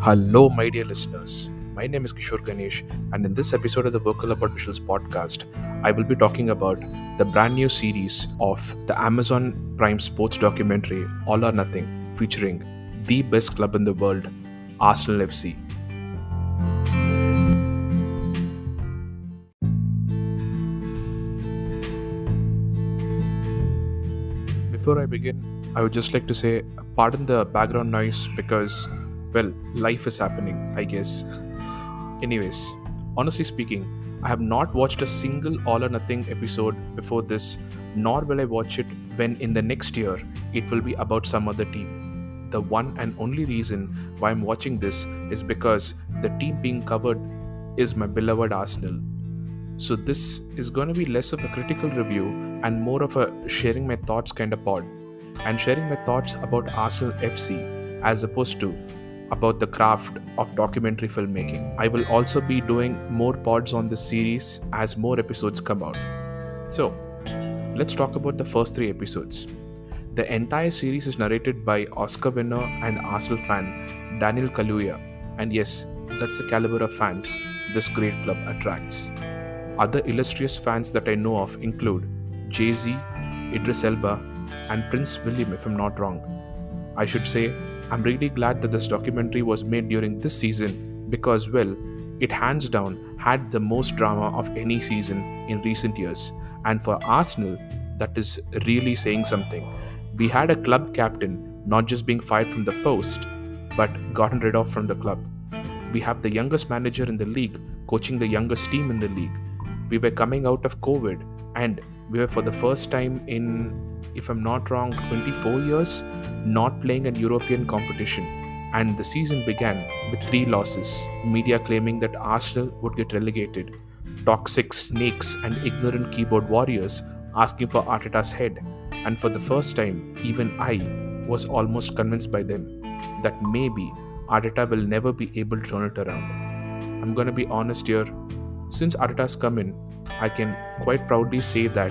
Hello, my dear listeners. My name is Kishore Ganesh, and in this episode of the Vocal About Visuals podcast, I will be talking about the brand new series of the Amazon Prime sports documentary All or Nothing, featuring the best club in the world, Arsenal FC. Before I begin, I would just like to say, pardon the background noise because, well, life is happening, I guess. Anyways, honestly speaking, I have not watched a single All or Nothing episode before this, nor will I watch it when in the next year it will be about some other team. The one and only reason why I'm watching this is because the team being covered is my beloved Arsenal. So, this is going to be less of a critical review and more of a sharing my thoughts kind of pod, and sharing my thoughts about Arsenal FC as opposed to about the craft of documentary filmmaking. I will also be doing more pods on this series as more episodes come out. So, let's talk about the first three episodes. The entire series is narrated by Oscar winner and Arsenal fan Daniel Kaluuya, and yes, that's the caliber of fans this great club attracts. Other illustrious fans that I know of include Jay-Z, Idris Elba, and Prince William, if I'm not wrong. I should say, I'm really glad that this documentary was made during this season because, well, it hands down had the most drama of any season in recent years. And for Arsenal, that is really saying something. We had a club captain not just being fired from the post, but gotten rid of from the club. We have the youngest manager in the league coaching the youngest team in the league. We were coming out of COVID, and we were for the first time in, if I'm not wrong, 24 years not playing a European competition. And the season began with three losses, media claiming that Arsenal would get relegated, toxic snakes and ignorant keyboard warriors asking for Arteta's head. And for the first time, even I was almost convinced by them that maybe Arteta will never be able to turn it around. I'm gonna be honest here. Since Arteta's come in, I can quite proudly say that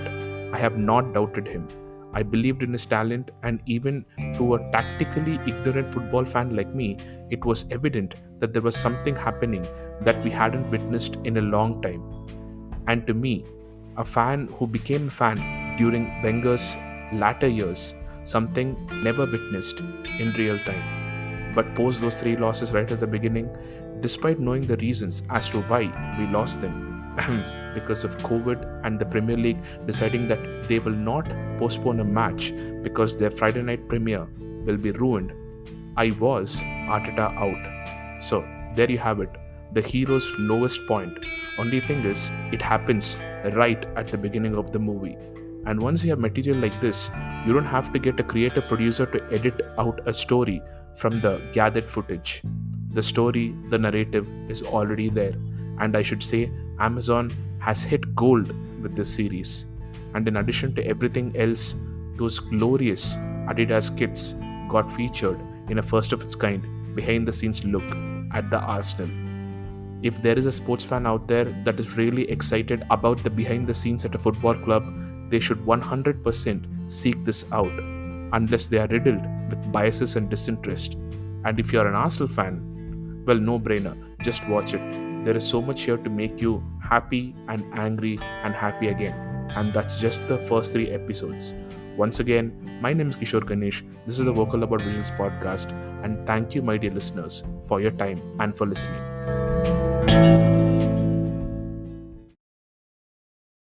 I have not doubted him. I believed in his talent, and even to a tactically ignorant football fan like me, it was evident that there was something happening that we hadn't witnessed in a long time. And to me, a fan who became a fan during Wenger's latter years, something never witnessed in real time. But post those three losses right at the beginning, despite knowing the reasons as to why we lost them, because of COVID and the Premier League deciding that they will not postpone a match because their Friday night premiere will be ruined, I was Arteta out. So there you have it, the hero's lowest point. Only thing is, it happens right at the beginning of the movie. And once you have material like this, you don't have to get a creative producer to edit out a story from the gathered footage. The story, the narrative is already there. And I should say, Amazon has hit gold with this series. And in addition to everything else, those glorious Adidas kits got featured in a first of its kind behind the scenes look at the Arsenal. If there is a sports fan out there that is really excited about the behind the scenes at a football club, they should 100% seek this out, unless they are riddled with biases and disinterest. And if you are an Arsenal fan, well, no brainer, just watch it. There is so much here to make you happy and angry and happy again. And that's just the first three episodes. Once again, my name is Kishore Ganesh. This is the Vocal About Visuals podcast. And thank you, my dear listeners, for your time and for listening.